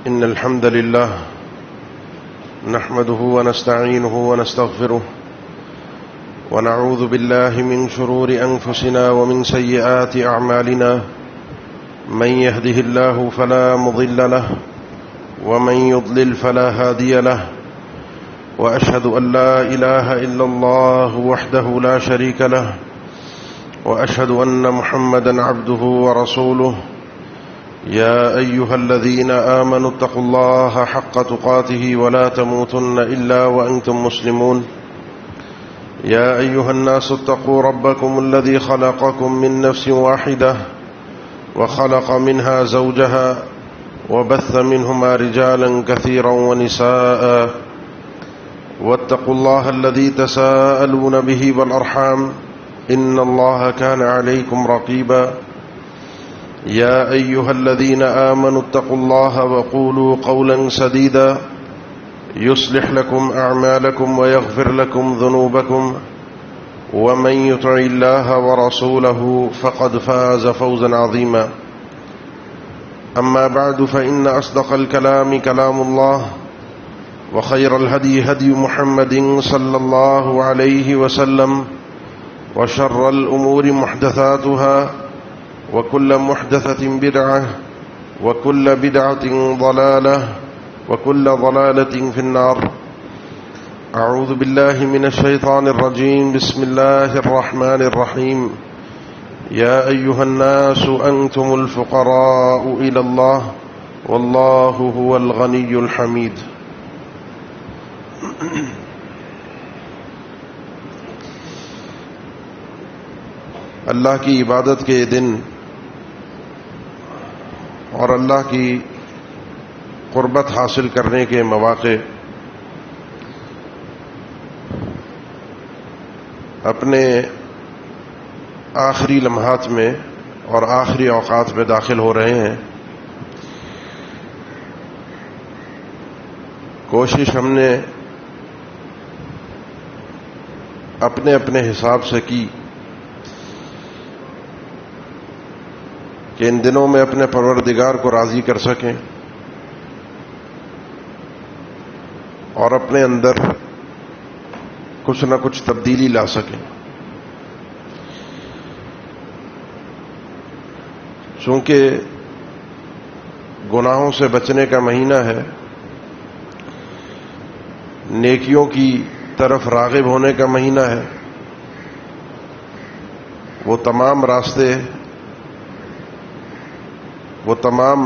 إن الحمد لله نحمده ونستعينه ونستغفره ونعوذ بالله من شرور أنفسنا ومن سيئات أعمالنا من يهده الله فلا مضل له ومن يضلل فلا هادي له وأشهد أن لا إله إلا الله وحده لا شريك له وأشهد أن محمدا عبده ورسوله يا أيها الذين آمنوا اتقوا الله حق تقاته ولا تموتن إلا وأنتم مسلمون يا أيها الناس اتقوا ربكم الذي خلقكم من نفس واحدة وخلق منها زوجها وبث منهما رجالا كثيرا ونساء واتقوا الله الذي تساءلون به والأرحام إن الله كان عليكم رقيبا يا أيها الذين آمنوا اتقوا الله وقولوا قولا سديدا يصلح لكم أعمالكم ويغفر لكم ذنوبكم ومن يطع الله ورسوله فقد فاز فوزا عظيما أما بعد فإن أصدق الكلام كلام الله وخير الهدي هدي محمد صلى الله عليه وسلم وشر الأمور محدثاتها وكل محدثة بدعة وكل بدعة ضلالة وكل ضلالة في النار. أعوذ بالله من الشيطان الرجيم. بسم الله الرحمن الرحيم. يا أيها الناس أنتم الفقراء إلى الله والله هو الغني الحميد. اللہ کی عبادت کے دن اور اللہ کی قربت حاصل کرنے کے مواقع اپنے آخری لمحات میں اور آخری اوقات میں داخل ہو رہے ہیں. کوشش ہم نے اپنے اپنے حساب سے کی کہ ان دنوں میں اپنے پروردگار کو راضی کر سکیں اور اپنے اندر کچھ نہ کچھ تبدیلی لا سکیں. چونکہ گناہوں سے بچنے کا مہینہ ہے، نیکیوں کی طرف راغب ہونے کا مہینہ ہے، وہ تمام راستے، وہ تمام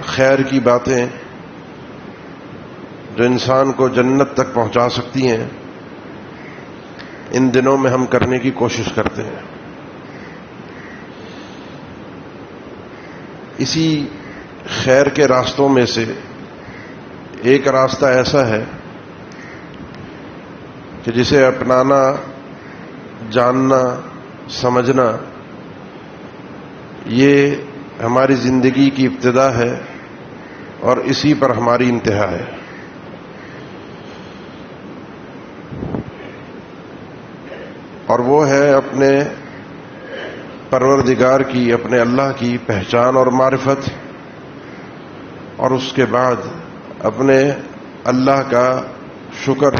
خیر کی باتیں جو انسان کو جنت تک پہنچا سکتی ہیں، ان دنوں میں ہم کرنے کی کوشش کرتے ہیں. اسی خیر کے راستوں میں سے ایک راستہ ایسا ہے کہ جسے اپنانا، جاننا، سمجھنا، یہ ہماری زندگی کی ابتدا ہے اور اسی پر ہماری انتہا ہے. اور وہ ہے اپنے پروردگار کی، اپنے اللہ کی پہچان اور معرفت، اور اس کے بعد اپنے اللہ کا شکر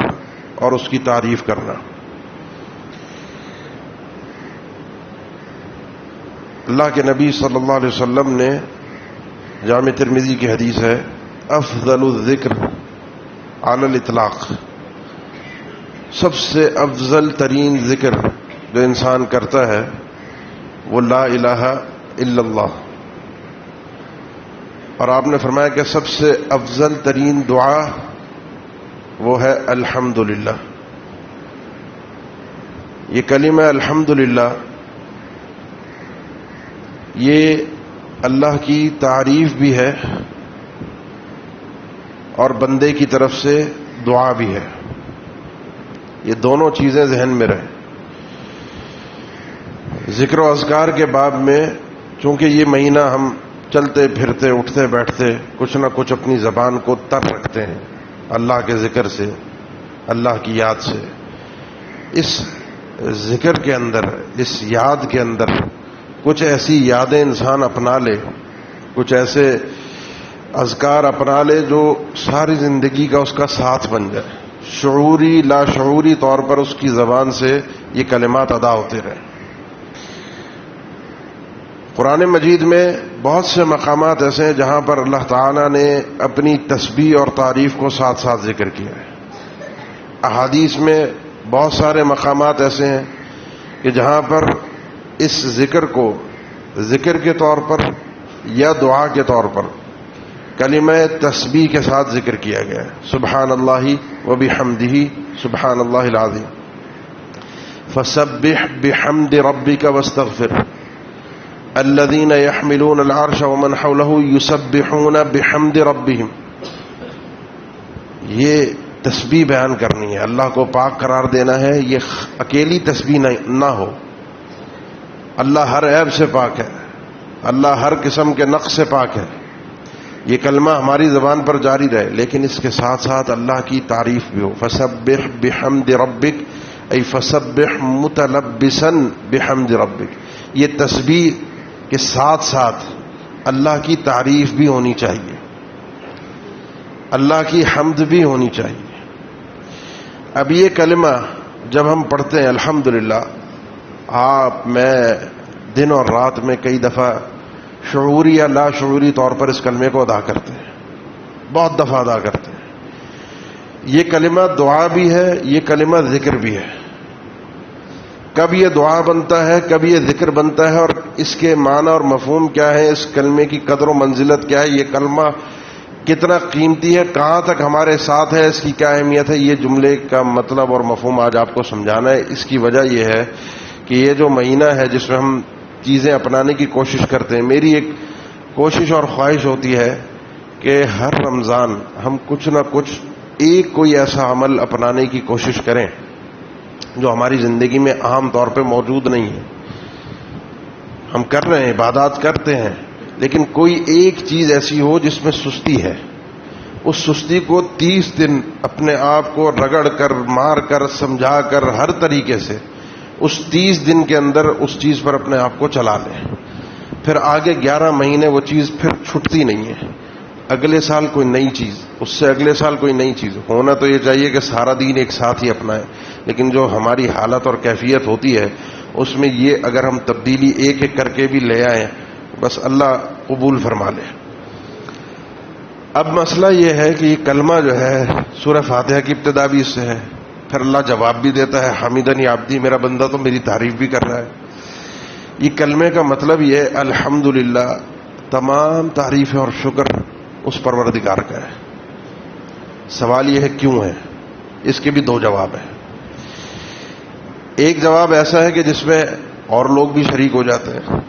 اور اس کی تعریف کرنا. اللہ کے نبی صلی اللہ علیہ وسلم نے، جامع ترمذی کی حدیث ہے، افضل الذکر علی الاطلاق، سب سے افضل ترین ذکر جو انسان کرتا ہے وہ لا الہ الا اللہ. اور آپ نے فرمایا کہ سب سے افضل ترین دعا وہ ہے الحمدللہ. یہ کلمہ الحمدللہ، یہ اللہ کی تعریف بھی ہے اور بندے کی طرف سے دعا بھی ہے. یہ دونوں چیزیں ذہن میں رہیں. ذکر و اذکار کے باب میں چونکہ یہ مہینہ ہم چلتے پھرتے اٹھتے بیٹھتے کچھ نہ کچھ اپنی زبان کو تر رکھتے ہیں اللہ کے ذکر سے، اللہ کی یاد سے. اس ذکر کے اندر، اس یاد کے اندر کچھ ایسی یادیں انسان اپنا لے، کچھ ایسے اذکار اپنا لے جو ساری زندگی کا اس کا ساتھ بن جائے، شعوری لاشعوری طور پر اس کی زبان سے یہ کلمات ادا ہوتے رہیں۔ قرآن مجید میں بہت سے مقامات ایسے ہیں جہاں پر اللہ تعالیٰ نے اپنی تسبیح اور تعریف کو ساتھ ساتھ ذکر کیا ہے۔ احادیث میں بہت سارے مقامات ایسے ہیں کہ جہاں پر اس ذکر کو ذکر کے طور پر یا دعا کے طور پر کلمہ تسبیح کے ساتھ ذکر کیا گیا ہے۔ سبحان اللہ و بحمدہ سبحان اللہ العظیم، فسبح بحمد ربک واستغفر، الذین یحملون العرش ومن حولہ یسبحون بحمد ربہم۔ یہ تسبیح بیان کرنی ہے، اللہ کو پاک قرار دینا ہے۔ یہ اکیلی تسبیح نہ ہو، اللہ ہر عیب سے پاک ہے، اللہ ہر قسم کے نقص سے پاک ہے۔ یہ کلمہ ہماری زبان پر جاری رہے، لیکن اس کے ساتھ ساتھ اللہ کی تعریف بھی ہو۔ فسبح بحمد ربک ای فسبح متلبسا بحمد ربک، یہ تسبیح کے ساتھ ساتھ اللہ کی تعریف بھی ہونی چاہیے، اللہ کی حمد بھی ہونی چاہیے۔ اب یہ کلمہ جب ہم پڑھتے ہیں الحمدللہ، آپ میں دن اور رات میں کئی دفعہ شعوری یا لاشعوری طور پر اس کلمے کو ادا کرتے ہیں، بہت دفعہ ادا کرتے ہیں۔ یہ کلمہ دعا بھی ہے، یہ کلمہ ذکر بھی ہے۔ کب یہ دعا بنتا ہے، کب یہ ذکر بنتا ہے، اور اس کے معنی اور مفہوم کیا ہے، اس کلمے کی قدر و منزلت کیا ہے، یہ کلمہ کتنا قیمتی ہے، کہاں تک ہمارے ساتھ ہے، اس کی کیا اہمیت ہے، یہ جملے کا مطلب اور مفہوم آج آپ کو سمجھانا ہے۔ اس کی وجہ یہ ہے کہ یہ جو مہینہ ہے جس میں ہم چیزیں اپنانے کی کوشش کرتے ہیں، میری ایک کوشش اور خواہش ہوتی ہے کہ ہر رمضان ہم کچھ نہ کچھ ایک کوئی ایسا عمل اپنانے کی کوشش کریں جو ہماری زندگی میں عام طور پہ موجود نہیں ہے۔ ہم کر رہے ہیں، عبادات کرتے ہیں، لیکن کوئی ایک چیز ایسی ہو جس میں سستی ہے، اس سستی کو 30 دن اپنے آپ کو رگڑ کر، مار کر، سمجھا کر، ہر طریقے سے اس 30 دن کے اندر اس چیز پر اپنے آپ کو چلا لیں۔ پھر آگے 11 مہینے وہ چیز پھر چھٹتی نہیں ہے، اگلے سال کوئی نئی چیز، اس سے اگلے سال کوئی نئی چیز۔ ہونا تو یہ چاہیے کہ سارا دین ایک ساتھ ہی اپنائیں، لیکن جو ہماری حالت اور کیفیت ہوتی ہے اس میں یہ اگر ہم تبدیلی ایک ایک کر کے بھی لے آئیں، بس اللہ قبول فرما لے۔ اب مسئلہ یہ ہے کہ یہ کلمہ جو ہے سورہ فاتحہ کی ابتدا بھی اس سے ہے، پھر اللہ جواب بھی دیتا ہے، حمیدنی عبدی، میرا بندہ تو میری تعریف بھی کر رہا ہے۔ یہ کلمے کا مطلب یہ الحمدللہ، تمام تعریف اور شکر اس پروردگار کا ہے۔ سوال یہ ہے کیوں ہے، اس کے بھی 2 جواب ہیں۔ ایک جواب ایسا ہے کہ جس میں اور لوگ بھی شریک ہو جاتے ہیں۔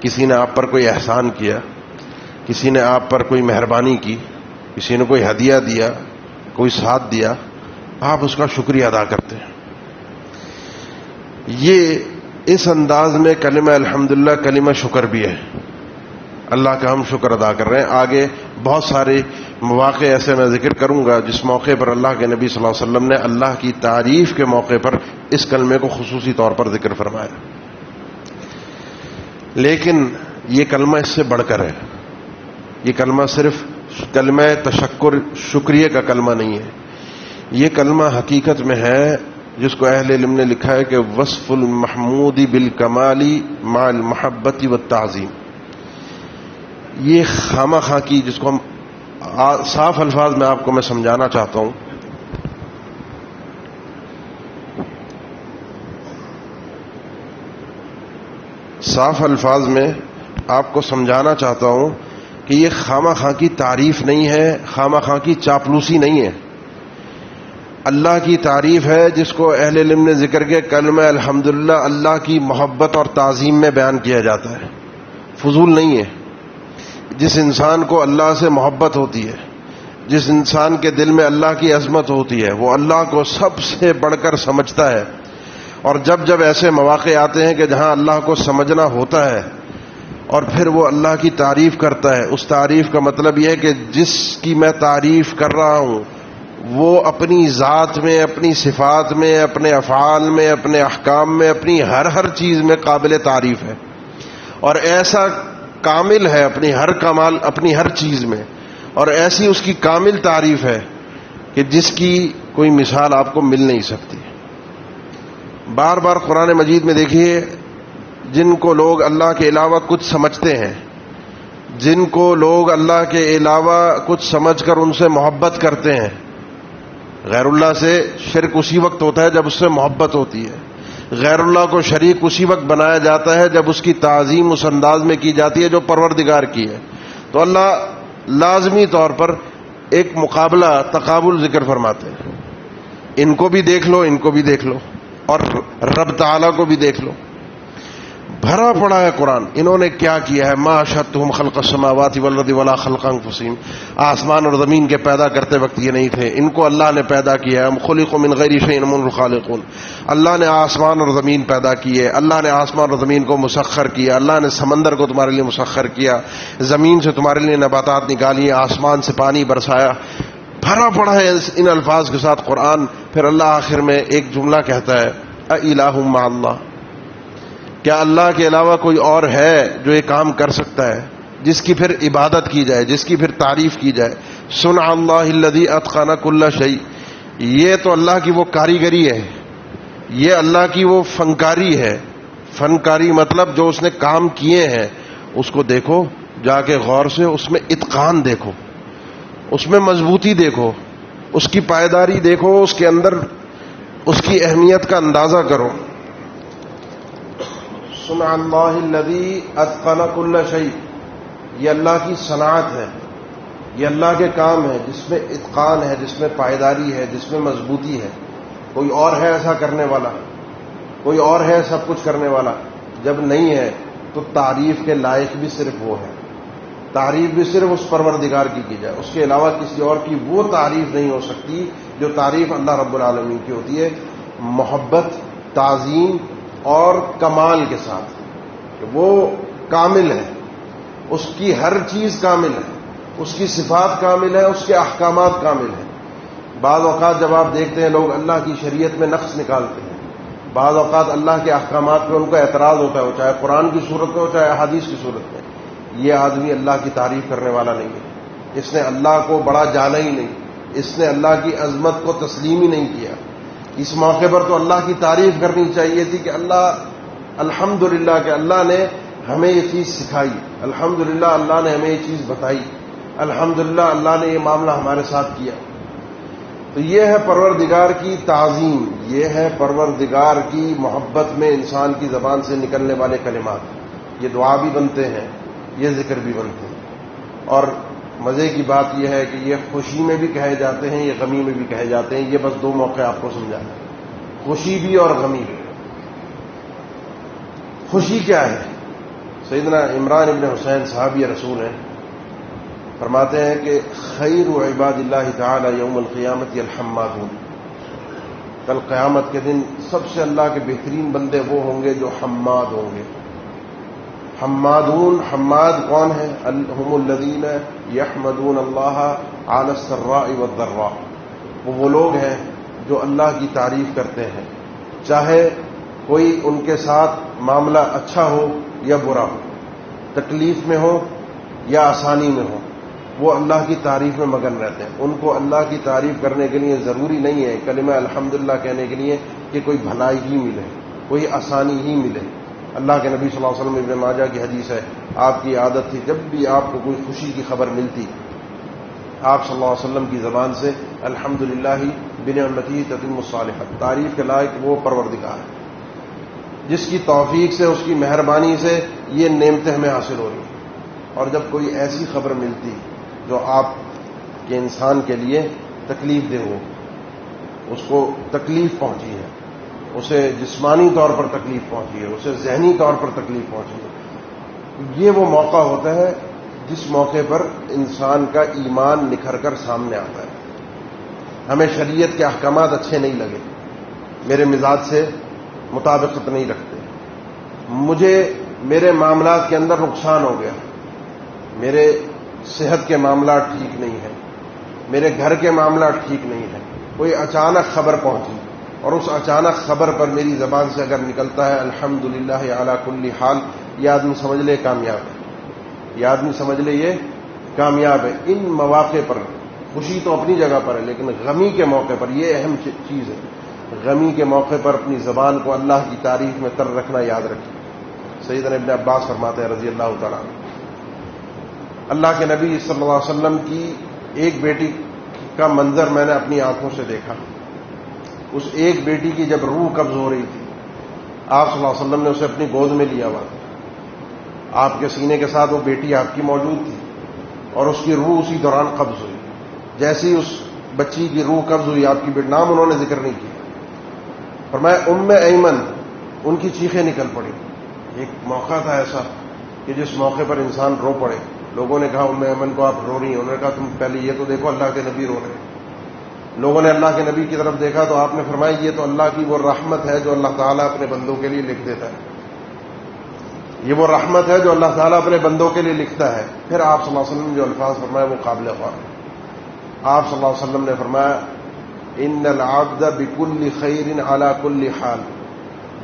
کسی نے آپ پر کوئی احسان کیا، کسی نے آپ پر کوئی مہربانی کی، کسی نے کوئی ہدیہ دیا، کوئی ساتھ دیا، آپ اس کا شکریہ ادا کرتے ہیں۔ یہ اس انداز میں کلمہ الحمدللہ کلمہ شکر بھی ہے، اللہ کا ہم شکر ادا کر رہے ہیں۔ آگے بہت سارے مواقع ایسے میں ذکر کروں گا جس موقع پر اللہ کے نبی صلی اللہ علیہ وسلم نے اللہ کی تعریف کے موقع پر اس کلمے کو خصوصی طور پر ذکر فرمایا۔ لیکن یہ کلمہ اس سے بڑھ کر ہے، یہ کلمہ صرف کلمہ تشکر، شکریہ کا کلمہ نہیں ہے۔ یہ کلمہ حقیقت میں ہے جس کو اہل علم نے لکھا ہے کہ وصف المحمود بالکمالی مع المحبت والتعظیم۔ یہ خامہ خواہ کی، جس کو ہم صاف الفاظ میں آپ کو میں سمجھانا چاہتا ہوں، صاف الفاظ میں آپ کو سمجھانا چاہتا ہوں کہ یہ خامہ خواہ کی تعریف نہیں ہے، خامہ خواہ کی چاپلوسی نہیں ہے۔ اللہ کی تعریف ہے جس کو اہل علم نے ذکر کے کلمہ الحمدللہ اللہ کی محبت اور تعظیم میں بیان کیا جاتا ہے، فضول نہیں ہے۔ جس انسان کو اللہ سے محبت ہوتی ہے، جس انسان کے دل میں اللہ کی عظمت ہوتی ہے، وہ اللہ کو سب سے بڑھ کر سمجھتا ہے، اور جب جب ایسے مواقع آتے ہیں کہ جہاں اللہ کو سمجھنا ہوتا ہے اور پھر وہ اللہ کی تعریف کرتا ہے، اس تعریف کا مطلب یہ ہے کہ جس کی میں تعریف کر رہا ہوں وہ اپنی ذات میں، اپنی صفات میں، اپنے افعال میں، اپنے احکام میں، اپنی ہر چیز میں قابل تعریف ہے، اور ایسا کامل ہے اپنی ہر کمال، اپنی ہر چیز میں، اور ایسی اس کی کامل تعریف ہے کہ جس کی کوئی مثال آپ کو مل نہیں سکتی. بار بار قرآن مجید میں دیکھیے، جن کو لوگ اللہ کے علاوہ کچھ سمجھتے ہیں، جن کو لوگ اللہ کے علاوہ کچھ سمجھ کر ان سے محبت کرتے ہیں. غیر اللہ سے شرک اسی وقت ہوتا ہے جب اس سے محبت ہوتی ہے. غیر اللہ کو شریک اسی وقت بنایا جاتا ہے جب اس کی تعظیم اس انداز میں کی جاتی ہے جو پروردگار کی ہے. تو اللہ لازمی طور پر ایک مقابلہ تقابل ذکر فرماتے ہیں. ان کو بھی دیکھ لو، ان کو بھی دیکھ لو، اور رب تعالیٰ کو بھی دیکھ لو. بھرا پڑا ہے قرآن. انہوں نے کیا کیا ہے؟ ما اشہدتہم خلق السماوات والارض ولا خلق انفسہم. آسمان اور زمین کے پیدا کرتے وقت یہ نہیں تھے، ان کو اللہ نے پیدا کیا ہے. ہم خلقوا من غیر شیء وهم الخالقون. اللہ نے آسمان اور زمین پیدا کیے، اللہ نے آسمان اور زمین کو مسخر کیا، اللہ نے سمندر کو تمہارے لیے مسخر کیا، زمین سے تمہارے لیے نباتات نکالی، آسمان سے پانی برسایا. بھرا پڑا ہے ان الفاظ کے ساتھ قرآن. پھر اللہ آخر میں ایک جملہ کہتا ہے، اِلٰہ مع اللہ. کیا اللہ کے علاوہ کوئی اور ہے جو یہ کام کر سکتا ہے، جس کی پھر عبادت کی جائے، جس کی پھر تعریف کی جائے؟ صنع اللہ الذی اتقن کل شیء. یہ تو اللہ کی وہ کاریگری ہے، یہ اللہ کی وہ فنکاری ہے. فنکاری مطلب جو اس نے کام کیے ہیں اس کو دیکھو جا کے غور سے، اس میں اتقان دیکھو، اس میں مضبوطی دیکھو، اس کی پائیداری دیکھو، اس کے اندر اس کی اہمیت کا اندازہ کرو. صنع اللہ الذی اتقن کل شیء. یہ اللہ کی صنعت ہے، یہ اللہ کے کام ہے جس میں اتقان ہے، جس میں پائیداری ہے، جس میں مضبوطی ہے. کوئی اور ہے ایسا کرنے والا؟ کوئی اور ہے سب کچھ کرنے والا؟ جب نہیں ہے تو تعریف کے لائق بھی صرف وہ ہے. تعریف بھی صرف اس پروردگار کی جائے، اس کے علاوہ کسی اور کی وہ تعریف نہیں ہو سکتی جو تعریف اللہ رب العالمین کی ہوتی ہے. محبت، تعظیم اور کمال کے ساتھ کہ وہ کامل ہے، اس کی ہر چیز کامل ہے، اس کی صفات کامل ہے، اس کے احکامات کامل ہیں. بعض اوقات جب آپ دیکھتے ہیں لوگ اللہ کی شریعت میں نقص نکالتے ہیں، بعض اوقات اللہ کے احکامات پہ ان کو اعتراض ہوتا ہے، وہ چاہے قرآن کی صورت میں ہو چاہے احادیث کی صورت میں. یہ آدمی اللہ کی تعریف کرنے والا نہیں ہے، اس نے اللہ کو بڑا جانا ہی نہیں، اس نے اللہ کی عظمت کو تسلیم ہی نہیں کیا. اس موقع پر تو اللہ کی تعریف کرنی چاہیے تھی کہ اللہ الحمدللہ کہ اللہ نے ہمیں یہ چیز سکھائی، الحمدللہ اللہ نے ہمیں یہ چیز بتائی، الحمدللہ اللہ نے یہ معاملہ ہمارے ساتھ کیا. تو یہ ہے پروردگار کی تعظیم، یہ ہے پروردگار کی محبت میں انسان کی زبان سے نکلنے والے کلمات. یہ دعا بھی بنتے ہیں، یہ ذکر بھی بنتے ہیں. اور مزے کی بات یہ ہے کہ یہ خوشی میں بھی کہے جاتے ہیں، یہ غمی میں بھی کہے جاتے ہیں. یہ بس دو موقع آپ کو سمجھانا ہے، خوشی بھی اور غمی بھی. خوشی کیا ہے؟ سیدنا عمران ابن حسین صحابی رسول ہیں، فرماتے ہیں کہ خیر عباد اللہ تعالی یوم القیامت الحمادون. کل قیامت کے دن سب سے اللہ کے بہترین بندے وہ ہوں گے جو حماد ہوں گے. حمادون، حماد کون ہے؟ هم الذین یحمدون اللہ علی السراء والضراء. وہ لوگ ہیں جو اللہ کی تعریف کرتے ہیں چاہے کوئی ان کے ساتھ معاملہ اچھا ہو یا برا ہو، تکلیف میں ہو یا آسانی میں ہو، وہ اللہ کی تعریف میں مگن رہتے ہیں. ان کو اللہ کی تعریف کرنے کے لیے ضروری نہیں ہے کلمہ الحمدللہ کہنے کے لیے کہ کوئی بھلائی ہی ملے، کوئی آسانی ہی ملے. اللہ کے نبی صلی اللہ علیہ وسلم ابن ماجہ کی حدیث ہے، آپ کی عادت تھی جب بھی آپ کو کوئی خوشی کی خبر ملتی آپ صلی اللہ علیہ وسلم کی زبان سے الحمدللہ بنعمتہ تتم الصالحات. تعریف کے لائق وہ پروردگار ہے جس کی توفیق سے، اس کی مہربانی سے یہ نعمتیں ہمیں حاصل ہو رہی ہیں. اور جب کوئی ایسی خبر ملتی جو آپ کے انسان کے لیے تکلیف دہ ہو، اس کو تکلیف پہنچی ہے، اسے جسمانی طور پر تکلیف پہنچی ہے، اسے ذہنی طور پر تکلیف پہنچی ہے، یہ وہ موقع ہوتا ہے جس موقع پر انسان کا ایمان نکھر کر سامنے آتا ہے. ہمیں شریعت کے احکامات اچھے نہیں لگے، میرے مزاج سے مطابقت نہیں رکھتے، مجھے میرے معاملات کے اندر نقصان ہو گیا، میرے صحت کے معاملات ٹھیک نہیں ہیں، میرے گھر کے معاملات ٹھیک نہیں ہیں. کوئی اچانک خبر پہنچی اور اس اچانک خبر پر میری زبان سے اگر نکلتا ہے الحمدللہ علی کل حال، یہ آدمی سمجھ لے کامیاب ہے، یہ آدمی سمجھ لے یہ کامیاب ہے۔ ان مواقع پر خوشی تو اپنی جگہ پر ہے، لیکن غمی کے موقع پر یہ اہم چیز ہے، غمی کے موقع پر اپنی زبان کو اللہ کی تعریف میں تر رکھنا یاد رکھیں۔ سیدنا ابن عباس فرماتے ہیں رضی اللہ تعالیٰ عنہ، اللہ کے نبی صلی اللہ علیہ وسلم کی ایک بیٹی کا منظر میں نے اپنی آنکھوں سے دیکھا۔ اس ایک بیٹی کی جب روح قبض ہو رہی تھی، آپ صلی اللہ علیہ وسلم نے اسے اپنی گود میں لیا ہوا تھا، آپ کے سینے کے ساتھ وہ بیٹی آپ کی موجود تھی، اور اس کی روح اسی دوران قبض ہوئی۔ جیسے ہی اس بچی کی روح قبض ہوئی، آپ کی نام انہوں نے ذکر نہیں کیا، فرمایا ام ایمن، ان کی چیخیں نکل پڑی۔ ایک موقع تھا ایسا کہ جس موقع پر انسان رو پڑے۔ لوگوں نے کہا ام ایمن کو آپ رو رہی ہیں؟ انہوں نے کہا تم پہلے یہ تو دیکھو اللہ کے نبی رو رہے ہیں۔ لوگوں نے اللہ کے نبی کی طرف دیکھا تو آپ نے فرمایا یہ تو اللہ کی وہ رحمت ہے جو اللہ تعالیٰ اپنے بندوں کے لیے لکھ دیتا ہے، یہ وہ رحمت ہے جو اللہ تعالیٰ اپنے بندوں کے لیے لکھتا ہے۔ پھر آپ صلی اللہ علیہ وسلم نے جو الفاظ فرمائے وہ قابل غور ہیں۔ آپ صلی اللہ علیہ وسلم نے فرمایا ان العبد بکل خیر علی کل حال،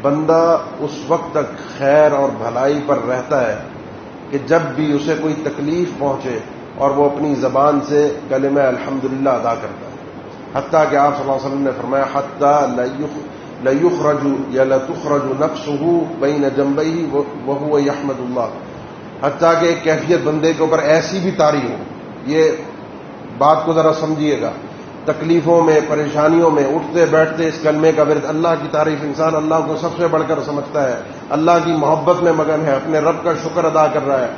بندہ اس وقت تک خیر اور بھلائی پر رہتا ہے کہ جب بھی اسے کوئی تکلیف پہنچے اور وہ اپنی زبان سے کلمہ الحمدللہ ادا کرتا ہے، حتیٰ کہ آپ صلی اللہ علیہ وسلم نے فرمایا حتیٰ لیخرج یا لتخرج نفسہ بین جنبیہ وہو یحمد اللہ، حتیٰ کہ ایک کیفیت بندے کے اوپر ایسی بھی طاری ہو۔ یہ بات کو ذرا سمجھیے گا، تکلیفوں میں پریشانیوں میں اٹھتے بیٹھتے اس کلمے کا ورد، اللہ کی تعریف، انسان اللہ کو سب سے بڑھ کر سمجھتا ہے، اللہ کی محبت میں مگن ہے، اپنے رب کا شکر ادا کر رہا ہے،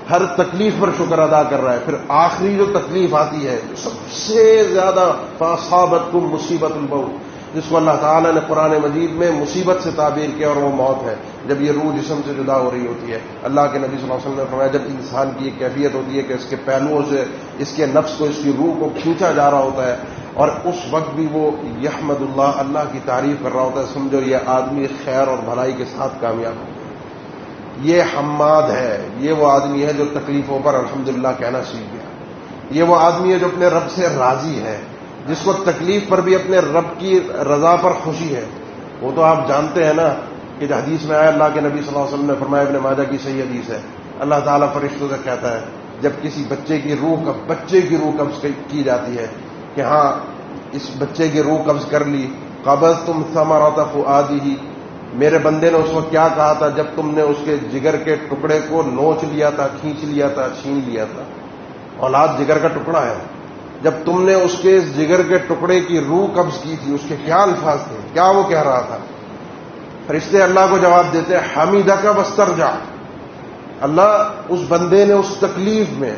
ہر تکلیف پر شکر ادا کر رہا ہے۔ پھر آخری جو تکلیف آتی ہے جو سب سے زیادہ فاصابتکم مصیبت الموت، جس کو اللہ تعالیٰ نے قرآن مجید میں مصیبت سے تعبیر کیا، اور وہ موت ہے، جب یہ روح جسم سے جدا ہو رہی ہوتی ہے۔ اللہ کے نبی صلی اللہ علیہ وسلم نے فرمایا جب انسان کی ایک کیفیت ہوتی ہے کہ اس کے پہلوؤں سے اس کے نفس کو، اس کی روح کو کھینچا جا رہا ہوتا ہے، اور اس وقت بھی وہ یحمد اللہ، اللہ کی تعریف کر رہا ہوتا ہے، سمجھو یہ آدمی خیر اور بھلائی کے ساتھ کامیاب ہو گیا۔ یہ حماد ہے، یہ وہ آدمی ہے جو تکلیفوں پر الحمدللہ کہنا سیکھ گیا۔ یہ وہ آدمی ہے جو اپنے رب سے راضی ہے، جس کو تکلیف پر بھی اپنے رب کی رضا پر خوشی ہے۔ وہ تو آپ جانتے ہیں نا کہ حدیث میں آیا، اللہ کے نبی صلی اللہ علیہ وسلم نے فرمایا، ابن ماجہ کی صحیح حدیث ہے، اللہ تعالیٰ فرشتوں سے کہتا ہے جب کسی بچے کی روح قبض کی جاتی ہے کہ ہاں اس بچے کی روح قبض کر لی، قبضتم ثمرۃ فؤادہ، میرے بندے نے اس کو کیا کہا تھا جب تم نے اس کے جگر کے ٹکڑے کو نوچ لیا تھا، کھینچ لیا تھا، چھین لیا تھا۔ اولاد جگر کا ٹکڑا ہے، جب تم نے اس کے جگر کے ٹکڑے کی روح قبض کی تھی، اس کے کیا الفاظ تھے، کیا وہ کہہ رہا تھا؟ فرشتے اللہ کو جواب دیتے حمیدک واسترجع، اللہ اس بندے نے اس تکلیف میں،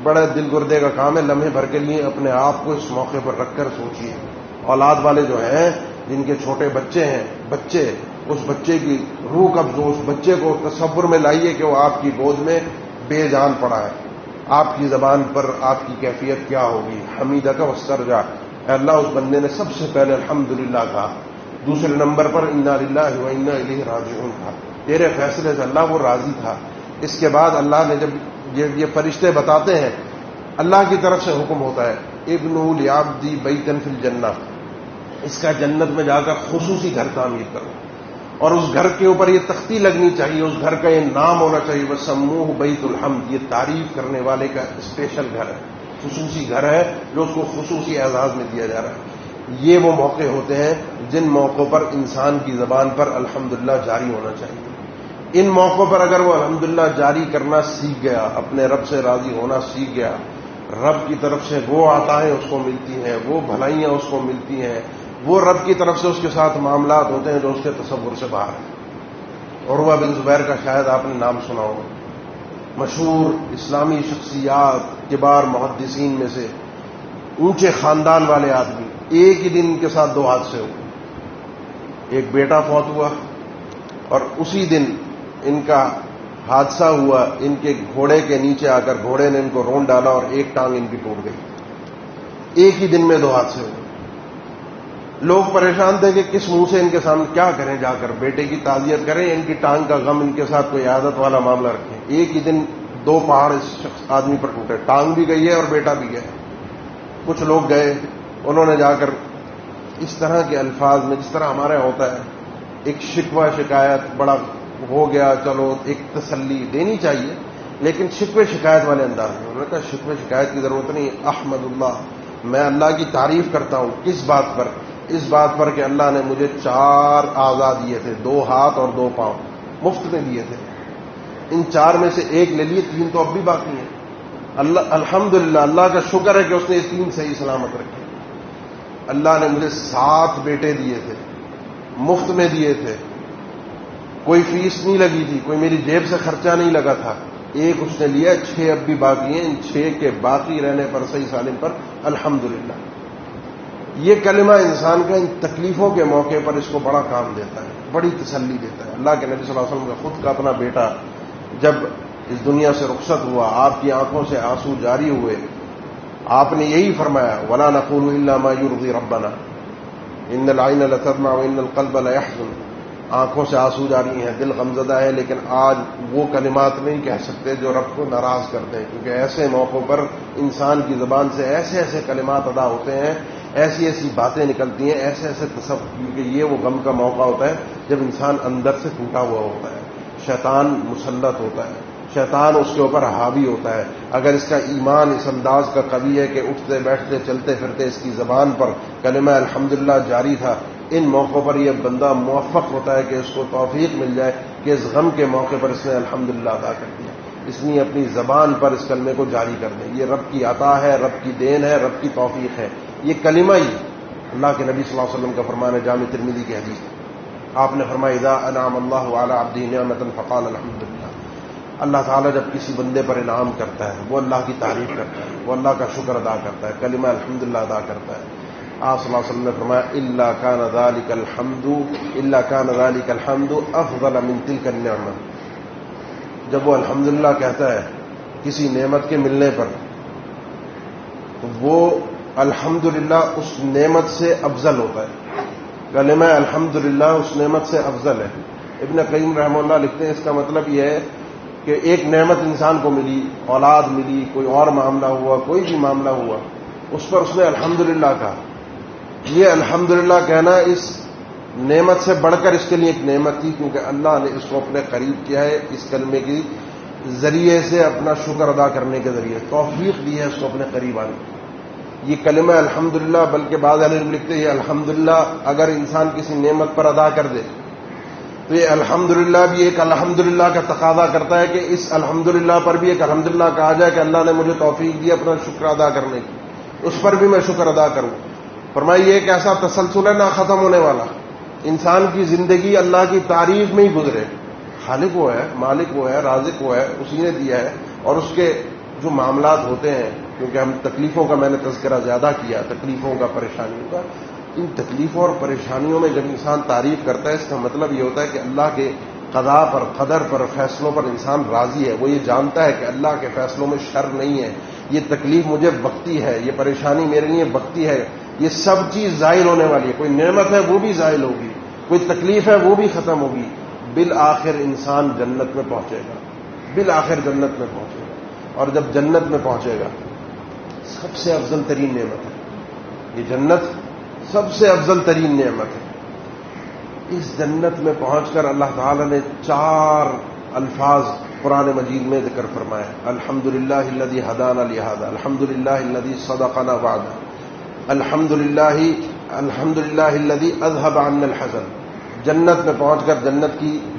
بڑے دل گردے کا کام ہے، لمحے بھر کے لیے اپنے آپ کو اس موقع پر رکھ کر سوچیے، اولاد والے جو ہیں جن کے چھوٹے بچے ہیں، اس بچے کی روح قبض ہو، اس بچے کو تصور میں لائیے کہ وہ آپ کی گود میں بے جان پڑا ہے، آپ کی زبان پر آپ کی کیفیت کیا ہوگی؟ حمیدک واسترجع، اے اللہ اس بندے نے سب سے پہلے الحمدللہ کہا، دوسرے نمبر پر انا للہ و انا الیہ راجعون کہا، تیرے فیصلے سے اللہ وہ راضی تھا۔ اس کے بعد اللہ نے جب یہ فرشتے بتاتے ہیں، اللہ کی طرف سے حکم ہوتا ہے ابنوا لعبدی بیتا فی الجنہ، اس کا جنت میں جا کر خصوصی گھر تعمیر کرو، اور اس گھر کے اوپر یہ تختی لگنی چاہیے، اس گھر کا یہ نام ہونا چاہیے، وسموہ بیت الحمد، یہ تعریف کرنے والے کا اسپیشل گھر ہے، خصوصی گھر ہے جو اس کو خصوصی اعزاز میں دیا جا رہا ہے۔ یہ وہ موقع ہوتے ہیں جن موقعوں پر انسان کی زبان پر الحمدللہ جاری ہونا چاہیے۔ ان موقعوں پر اگر وہ الحمدللہ جاری کرنا سیکھ گیا، اپنے رب سے راضی ہونا سیکھ گیا، رب کی طرف سے وہ عطائیں اس کو ملتی ہیں، وہ بھلائیاں اس کو ملتی ہیں، وہ رب کی طرف سے اس کے ساتھ معاملات ہوتے ہیں جو اس کے تصور سے باہر ہیں۔ عروہ بن زبیر کا شاید آپ نے نام سنا ہوگا، مشہور اسلامی شخصیات، کبار محدثین میں سے، اونچے خاندان والے آدمی، ایک ہی دن ان کے ساتھ 2 حادثے ہوئے، ایک بیٹا فوت ہوا اور اسی دن ان کا حادثہ ہوا، ان کے گھوڑے کے نیچے آ کر گھوڑے نے ان کو رون ڈالا اور ایک ٹانگ ان کی ٹوٹ گئی۔ ایک ہی دن میں 2 حادثے ہوئے۔ لوگ پریشان تھے کہ کس منہ سے ان کے سامنے کیا کریں، جا کر بیٹے کی تعزیت کریں، ان کی ٹانگ کا غم، ان کے ساتھ کوئی عادت والا معاملہ رکھیں۔ ایک ہی دن 2 پہاڑ اس آدمی پر ٹوٹے، ٹانگ بھی گئی ہے اور بیٹا بھی گیا۔ کچھ لوگ گئے، انہوں نے جا کر اس طرح کے الفاظ میں، جس طرح ہمارے ہوتا ہے، ایک شکوہ شکایت، بڑا ہو گیا، چلو ایک تسلی دینی چاہیے، لیکن شکوے شکایت والے انداز میں. انہوں نے کہا شکوے شکایت کی ضرورت نہیں. احمد اللہ، میں اللہ کی تعریف کرتا ہوں. کس بات پر؟ اس بات پر کہ اللہ نے مجھے 4 اعضاء دیے تھے، 2 ہاتھ اور 2 پاؤں مفت میں دیے تھے. ان 4 میں سے 1 لے لیے، 3 تو اب بھی باقی ہیں. الحمدللہ، اللہ کا شکر ہے کہ اس نے یہ 3 صحیح سلامت رکھے. اللہ نے مجھے 7 بیٹے دیے تھے، مفت میں دیے تھے، کوئی فیس نہیں لگی تھی، کوئی میری جیب سے خرچہ نہیں لگا تھا. 1 اس نے لیا، 6 اب بھی باقی ہیں. ان 6 کے باقی رہنے پر، صحیح سالم پر الحمدللہ. یہ کلمہ انسان کا ان تکلیفوں کے موقع پر اس کو بڑا کام دیتا ہے، بڑی تسلی دیتا ہے. اللہ کے نبی صلی اللہ علیہ وسلم کا خود کا اپنا بیٹا جب اس دنیا سے رخصت ہوا، آپ کی آنکھوں سے آنسو جاری ہوئے. آپ نے یہی فرمایا وَلَا نَقُولُ إِلَّا مَا يُرْضِي رَبَّنَا إِنَّ الْعَيْنَ لَتَدْمَعُ وَإِنَّ الْقَلْبَ لَيَحْزُنُ. آنکھوں سے آنسو جاری ہیں، دل غمزدہ ہے، لیکن آج وہ کلمات نہیں کہہ سکتے جو رب کو ناراض کرتے ہیں. کیونکہ ایسے موقعوں پر انسان کی زبان سے ایسے ایسے کلمات ادا ہوتے ہیں، ایسی ایسی باتیں نکلتی ہیں، ایسے ایسے تصور. کیونکہ یہ وہ غم کا موقع ہوتا ہے جب انسان اندر سے ٹوٹا ہوا ہوتا ہے، شیطان مسلط ہوتا ہے، شیطان اس کے اوپر حاوی ہوتا ہے. اگر اس کا ایمان اس انداز کا قوی ہے کہ اٹھتے بیٹھتے چلتے پھرتے اس کی زبان پر کلمہ الحمدللہ جاری تھا، ان موقعوں پر یہ بندہ موفق ہوتا ہے کہ اس کو توفیق مل جائے کہ اس غم کے موقع پر اس نے الحمدللہ ادا کر دیا، اس نے اپنی زبان پر اس کلمے کو جاری کر دیا. یہ رب کی عطا ہے، رب کی دین ہے، رب کی توفیق ہے. یہ کلمہ ہی اللہ کے نبی صلی اللہ علیہ وسلم کا فرمان ہے، جامع ترمذی کی حدیث. آپ نے فرمایا اذا انعم اللہ علی عبدہ نعمۃ فقال الحمدللہ. اللہ تعالیٰ جب کسی بندے پر انعام کرتا ہے، وہ اللہ کی تعریف کرتا ہے، وہ اللہ کا شکر ادا کرتا ہے، کلمہ الحمدللہ ادا کرتا ہے. آپ صلی اللہ علیہ وسلم نے فرمایا الا کان ذلک الحمد افضل من تلک النعمہ. جب وہ الحمدللہ کہتا ہے کسی نعمت کے ملنے پر، تو وہ الحمدللہ اس نعمت سے افضل ہوتا ہے. کلمہ الحمدللہ اس نعمت سے افضل ہے. ابن قیم رحمہ اللہ لکھتے ہیں اس کا مطلب یہ ہے کہ ایک نعمت انسان کو ملی، اولاد ملی، کوئی اور معاملہ ہوا، کوئی بھی معاملہ ہوا، اس پر اس نے الحمدللہ کہا. یہ الحمدللہ کہنا اس نعمت سے بڑھ کر اس کے لیے ایک نعمت تھی، کیونکہ اللہ نے اس کو اپنے قریب کیا ہے، اس کلمے کے ذریعے سے اپنا شکر ادا کرنے کے ذریعے توفیق دی ہے اس کو اپنے قریب آنے. یہ کلمہ الحمدللہ، بلکہ بعض علم لکھتے ہیں یہ الحمدللہ اگر انسان کسی نعمت پر ادا کر دے تو یہ الحمدللہ بھی ایک الحمدللہ کا تقاضا کرتا ہے کہ اس الحمدللہ پر بھی ایک الحمدللہ کہا جائے کہ اللہ نے مجھے توفیق دی اپنا شکر ادا کرنے کی، اس پر بھی میں شکر ادا کروں. فرمایا یہ ایک ایسا تسلسل ہے نہ ختم ہونے والا. انسان کی زندگی اللہ کی تعریف میں ہی گزرے. خالق وہ ہے، مالک وہ ہے، رازق وہ ہے، اسی نے دیا ہے. اور اس کے جو معاملات ہوتے ہیں، کیونکہ ہم تکلیفوں کا میں نے تذکرہ زیادہ کیا، تکلیفوں کا، پریشانیوں کا. ان تکلیفوں اور پریشانیوں میں جب انسان تعریف کرتا ہے، اس کا مطلب یہ ہوتا ہے کہ اللہ کے قضاء پر، قدر پر، فیصلوں پر انسان راضی ہے. وہ یہ جانتا ہے کہ اللہ کے فیصلوں میں شر نہیں ہے. یہ تکلیف مجھے وقتی ہے، یہ پریشانی میرے لیے وقتی ہے. یہ سب چیز زائل ہونے والی ہے. کوئی نعمت ہے وہ بھی زائل ہوگی، کوئی تکلیف ہے وہ بھی ختم ہوگی. بالآخر انسان جنت میں پہنچے گا، بالآخر جنت میں پہنچے گا. اور جب جنت میں پہنچے گا، سب سے افضل ترین نعمت ہے یہ جنت، سب سے افضل ترین نعمت ہے. اس جنت میں پہنچ کر اللہ تعالی نے 4 الفاظ قرآن مجید میں ذکر فرمایا. الحمدللہ الذی ہدانا لہذا، الحمدللہ الذی صدقنا وعدہ، الحمدللہ الذی اذهب عنا الحزن. جنت میں پہنچ کر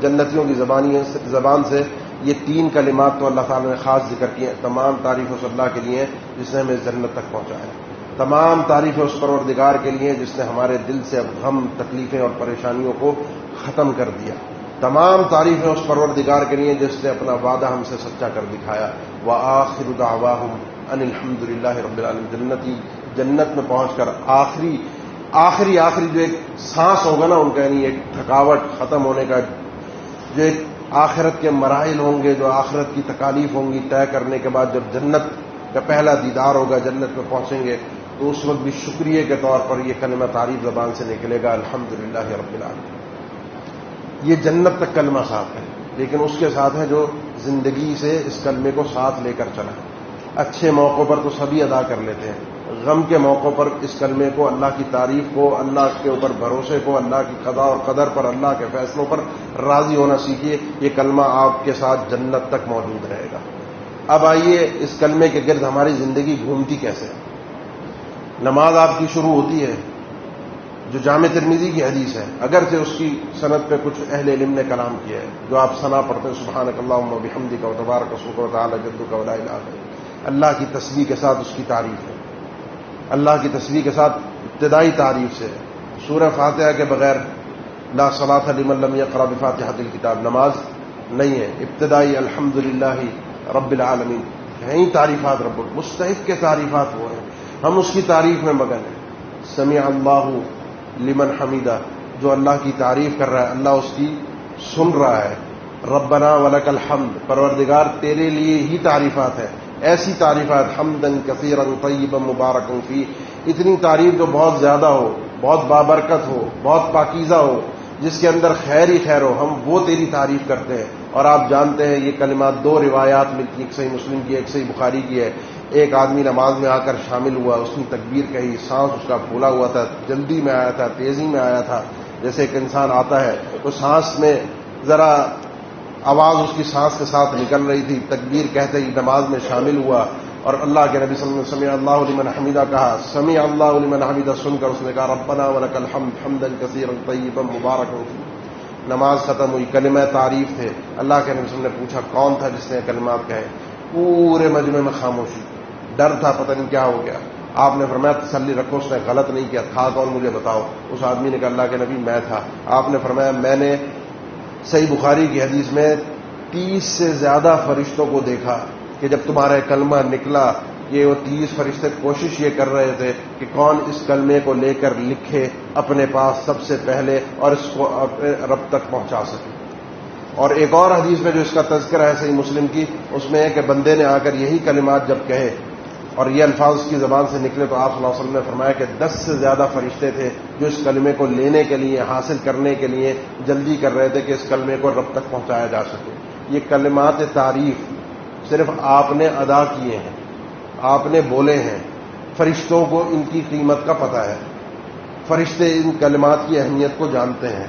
جنتیوں کی زبان سے یہ 3 کلمات تو اللہ تعالی نے خاص ذکر کیے. تمام تعریف اس اللہ کے لیے جس نے ہمیں جنت تک پہنچایا. تمام تعریف اس پروردگار کے لیے جس نے ہمارے دل سے اب غم، تکلیفیں اور پریشانیوں کو ختم کر دیا. تمام تعریفیں اس پروردگار کے لیے جس نے اپنا وعدہ ہم سے سچا کر دکھایا. وآخر دعواہم ان الحمدللہ رب العالمین. جنت میں پہنچ کر آخری جو ایک سانس ہوگا نا ان کا، یعنی ایک تھکاوٹ ختم ہونے کا، جو ایک آخرت کے مراحل ہوں گے، جو آخرت کی تکالیف ہوں گی طے کرنے کے بعد جب جنت کا پہلا دیدار ہوگا، جنت میں پہنچیں گے، تو اس وقت بھی شکریہ کے طور پر یہ کلمہ تعریف زبان سے نکلے گا الحمدللہ رب العالمین. یہ جنت تک کلمہ ساتھ ہے، لیکن اس کے ساتھ ہے جو زندگی سے اس کلمے کو ساتھ لے کر چلا. اچھے موقعوں پر تو سبھی ادا کر لیتے ہیں، غم کے موقعوں پر اس کلمے کو، اللہ کی تعریف کو، اللہ کے اوپر بھروسے کو، اللہ کی قضاء اور قدر پر، اللہ کے فیصلوں پر راضی ہونا سیکھیے. یہ کلمہ آپ کے ساتھ جنت تک موجود رہے گا. اب آئیے اس کلمے کے گرد ہماری زندگی گھومتی کیسے ہے. نماز آپ کی شروع ہوتی ہے جو جامع ترمذی کی حدیث ہے، اگرچہ اس کی سند پہ کچھ اہل علم نے کلام کیا ہے، جو آپ ثنا پڑھتے ہیں سبحانک اللہم و بحمدک و تبارک اسمک و تعالی جدک و لا الہ الا انت. اللہ کی تسبیح کے ساتھ اس کی تعریف ہے، اللہ کی تسبیح کے ساتھ ابتدائی تعریف سے. سورہ فاتحہ کے بغیر لا صلاۃ لمن لم یقرأ بفاتحۃ الکتاب، نماز نہیں ہے. ابتدائی الحمدللہ رب العالمین، یہیں تعریفات رب مستحق کے تعریفات وہ ہیں، ہم اس کی تعریف میں مگن ہیں. سمع اللہ لمن حمیدہ، جو اللہ کی تعریف کر رہا ہے اللہ اس کی سن رہا ہے. ربنا ولک الحمد، پروردگار تیرے لیے ہی تعریفات ہے. ایسی تعریفات حمدن کثیرا طیبا مبارکا فی، اتنی تعریف جو بہت زیادہ ہو، بہت بابرکت ہو، بہت پاکیزہ ہو، جس کے اندر خیر ہی خیر ہو، ہم وہ تیری تعریف کرتے ہیں. اور آپ جانتے ہیں یہ کلمات دو روایات ملتی، ایک صحیح مسلم کی ایک صحیح بخاری کی ہے. ایک آدمی نماز میں آ کر شامل ہوا، اس نے تکبیر کہی، سانس اس کا پھولا ہوا تھا، جلدی میں آیا تھا، تیزی میں آیا تھا. جیسے ایک انسان آتا ہے تو سانس میں ذرا آواز اس کی سانس کے ساتھ نکل رہی تھی. تکبیر کہتے ہی نماز میں شامل ہوا اور اللہ کے نبی صلی اللہ علیہ وسلم سمع اللہ لمن حمیدہ کہا. سمع اللہ لمن حمیدہ سن کر اس نے کہا ربنا ولک الحمد حمدا کثیرا طیبا مبارکا فیہ. نماز ختم ہوئی، کلمہ تعریف تھے. اللہ کے نبی صلی اللہ علیہ وسلم نے پوچھا کون تھا جس نے کلمات کہے؟ پورے مجمع میں خاموشی، ڈر تھا پتہ نہیں کیا ہو گیا. آپ نے فرمایا تسلی رکھو، اس نے غلط نہیں کیا. تھا کون مجھے بتاؤ؟ اس آدمی نے کہا اللہ کے نبی میں تھا. آپ نے فرمایا میں نے صحیح بخاری کی حدیث میں 30 سے زیادہ فرشتوں کو دیکھا کہ جب تمہارا کلمہ نکلا یہ وہ 30 فرشتے کوشش یہ کر رہے تھے کہ کون اس کلمے کو لے کر لکھے اپنے پاس سب سے پہلے اور اس کو اپنے رب تک پہنچا سکے. اور ایک اور حدیث میں جو اس کا تذکرہ ہے صحیح مسلم کی، اس میں ہے کہ بندے نے آ کر یہی کلمات جب کہے اور یہ الفاظ اس کی زبان سے نکلے تو آپ صلی اللہ علیہ وسلم نے فرمایا کہ 10 سے زیادہ فرشتے تھے جو اس کلمے کو لینے کے لیے، حاصل کرنے کے لیے جلدی کر رہے تھے کہ اس کلمے کو رب تک پہنچایا جا سکے. یہ کلمات تعریف صرف آپ نے ادا کیے ہیں، آپ نے بولے ہیں. فرشتوں کو ان کی قیمت کا پتہ ہے، فرشتے ان کلمات کی اہمیت کو جانتے ہیں.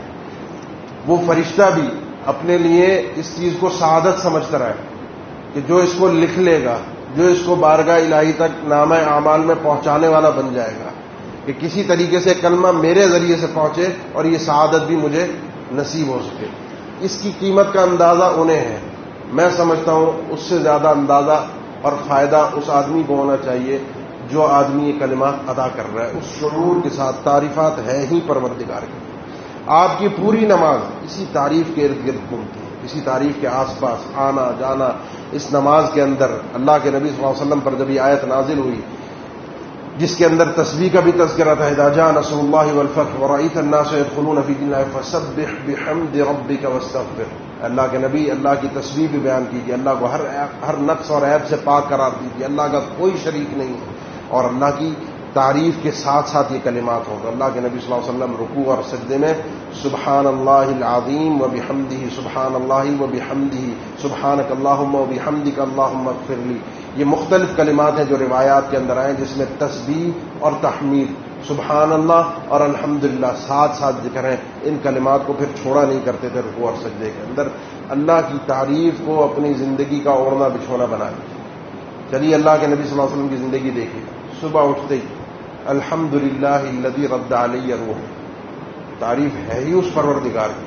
وہ فرشتہ بھی اپنے لیے اس چیز کو سعادت سمجھتا رہا ہے کہ جو اس کو لکھ لے گا، جو اس کو بارگاہ الہی تک نامہ اعمال میں پہنچانے والا بن جائے گا، کہ کسی طریقے سے کلمہ میرے ذریعے سے پہنچے اور یہ سعادت بھی مجھے نصیب ہو سکے. اس کی قیمت کا اندازہ انہیں ہے. میں سمجھتا ہوں اس سے زیادہ اندازہ اور فائدہ اس آدمی کو ہونا چاہیے جو آدمی یہ کلمات ادا کر رہا ہے اس شعور کے ساتھ. تعریفات ہے ہی پروردگار کی. آپ کی پوری نماز اسی تعریف کے ارد گرد گھومتی ہے، اسی تعریف کے آس پاس آنا جانا. اس نماز کے اندر اللہ کے نبی صلی اللہ علیہ وسلم پر جب یہ آیت نازل ہوئی جس کے اندر تسبیح کا بھی تذکرہ تھا، اذا جاء نصر اللہ والفتح ورأیت الناس يدخلون فی دین اللہ فسبح بحمد ربک واستغفر. اللہ کے نبی اللہ کی تسبیح بھی بیان کیجیے، اللہ کو ہر نقص اور عیب سے پاک قرار دیجیے. اللہ کا کوئی شریک نہیں اور اللہ کی تعریف کے ساتھ ساتھ یہ کلمات ہوں. اللہ کے نبی صلی اللہ علیہ وسلم رکوع اور سجدے میں سبحان اللہ العظیم و بحمدہ، سبحان اللہ و بحمدہ، سبحانک اللہم و بحمدک اللہم اغفر لی. یہ مختلف کلمات ہیں جو روایات کے اندر آئے جس میں تسبیح اور تحمید، سبحان اللہ اور الحمدللہ ساتھ ساتھ ذکر ہیں. ان کلمات کو پھر چھوڑا نہیں کرتے تھے رکوع اور سجدے کے اندر. اللہ کی تعریف کو اپنی زندگی کا اوڑھنا بچھونا بنا دیا. چلیے اللہ کے نبی صلی اللہ علیہ وسلم کی زندگی دیکھیے. صبح اٹھتے ہی الحمدللہ الذی رد علی روح، تعریف ہے ہی اس پروردگار کی.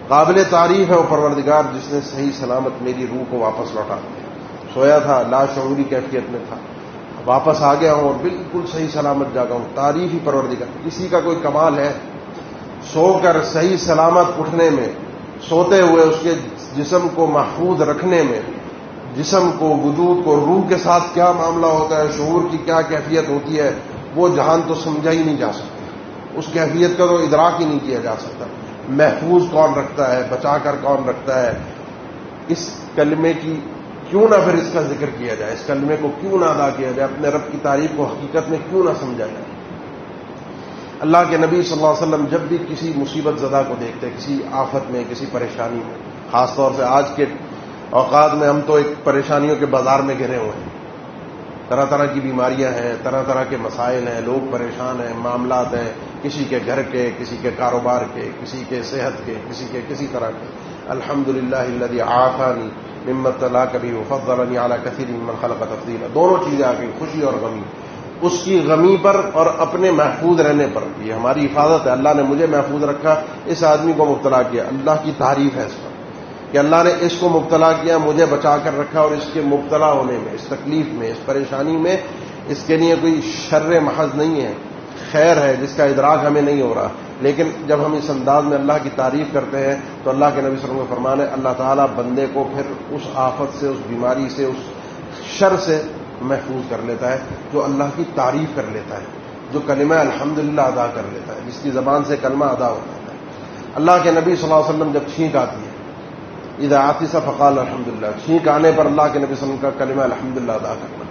قابل تعریف ہے وہ پروردگار جس نے صحیح سلامت میری روح کو واپس لوٹا دیا. سویا تھا، لاشعوری کیفیت میں تھا، واپس آ گیا ہوں اور بالکل صحیح سلامت جاگا ہوں. تعریف ہی پروردگار. کسی کا کوئی کمال ہے سو کر صحیح سلامت اٹھنے میں، سوتے ہوئے اس کے جسم کو محفوظ رکھنے میں، جسم کو، وجود کو، روح کے ساتھ کیا معاملہ ہوتا ہے، شعور کی کیا کیفیت ہوتی ہے، وہ جہان تو سمجھا ہی نہیں جا سکتا. اس کیفیت کا تو ادراک ہی نہیں کیا جا سکتا. محفوظ کون رکھتا ہے، بچا کر کون رکھتا ہے. اس کلمے کی کیوں نہ پھر اس کا ذکر کیا جائے، اس کلمے کو کیوں نہ ادا کیا جائے، اپنے رب کی تعریف کو حقیقت میں کیوں نہ سمجھا جائے. اللہ کے نبی صلی اللہ علیہ وسلم جب بھی کسی مصیبت زدہ کو دیکھتے، کسی آفت میں، کسی پریشانی میں، خاص طور سے آج کے اوقات میں ہم تو ایک پریشانیوں کے بازار میں گھرے ہوئے ہیں. طرح طرح کی بیماریاں ہیں، طرح طرح کے مسائل ہیں، لوگ پریشان ہیں، معاملات ہیں، کسی کے گھر کے، کسی کے کاروبار کے، کسی کے صحت کے، کسی کے کسی طرح کے. الحمدللہ الذی عافانی مما ابتلاک به وفضلنی علی کثیر ممن خلق تفضیلا. دونوں چیزیں آ گئی، خوشی اور غمی. اس کی غمی پر اور اپنے محفوظ رہنے پر. یہ ہماری حفاظت ہے، اللہ نے مجھے محفوظ رکھا، اس آدمی کو مبتلا کیا، اللہ کی تعریف ہے اس پر کہ اللہ نے اس کو مبتلا کیا، مجھے بچا کر رکھا، اور اس کے مبتلا ہونے میں، اس تکلیف میں، اس پریشانی میں اس کے لیے کوئی شر محض نہیں ہے، خیر ہے جس کا ادراک ہمیں نہیں ہو رہا. لیکن جب ہم اس انداز میں اللہ کی تعریف کرتے ہیں تو اللہ کے نبی صلی اللہ علیہ وسلم کا فرمان ہے اللہ تعالیٰ بندے کو پھر اس آفت سے، اس بیماری سے، اس شر سے محفوظ کر لیتا ہے جو اللہ کی تعریف کر لیتا ہے، جو کلمہ الحمدللہ ادا کر لیتا ہے، جس کی زبان سے کلمہ ادا ہوتا ہے. اللہ کے نبی صلی اللہ علیہ وسلم جب چھینک آتی ہے، اذا عطس فقال الحمدللہ، چھینک آنے پر اللہ کے نبی صلی اللہ علیہ وسلم کا کلمہ الحمدللہ ادا کرنا.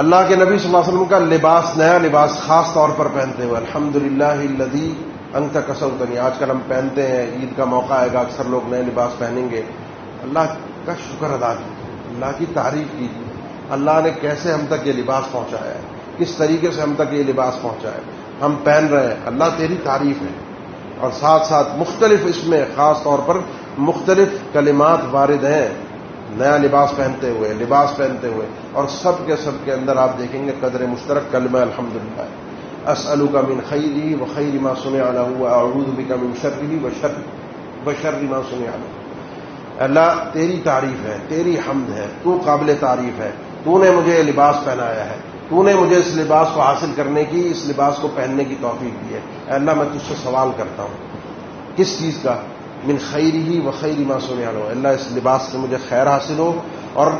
اللہ کے نبی صلی اللہ علیہ وسلم کا لباس، نیا لباس خاص طور پر پہنتے ہوئے الحمدللہ الذی انت کسوتنی. آج کل ہم پہنتے ہیں، عید کا موقع آئے گا، اکثر لوگ نئے لباس پہنیں گے. اللہ کا شکر ادا کیجیے، اللہ کی تعریف کیجیے، اللہ نے کیسے ہم تک یہ لباس پہنچایا ہے، کس طریقے سے ہم تک یہ لباس پہنچایا ہے، ہم پہن رہے ہیں، اللہ تیری تعریف ہے. اور ساتھ ساتھ مختلف اس میں خاص طور پر مختلف کلمات وارد ہیں نیا لباس پہنتے ہوئے، لباس پہنتے ہوئے، اور سب کے اندر آپ دیکھیں گے قدر مشترک کلمہ الحمدللہ ہے. اسألک من خیرہ وخیر ما صنع له واعوذ بک من شرہ وشر ما صنع له. اللہ تیری تعریف ہے، تیری حمد ہے، تو قابل تعریف ہے، تو نے مجھے یہ لباس پہنایا ہے، تو نے مجھے اس لباس کو حاصل کرنے کی، اس لباس کو پہننے کی توفیق دی ہے. اے اللہ میں تجھ سے سوال کرتا ہوں کس چیز کا؟ من خیرہ وخیر ما صنع له. اللہ اس لباس سے مجھے خیر حاصل ہو، اور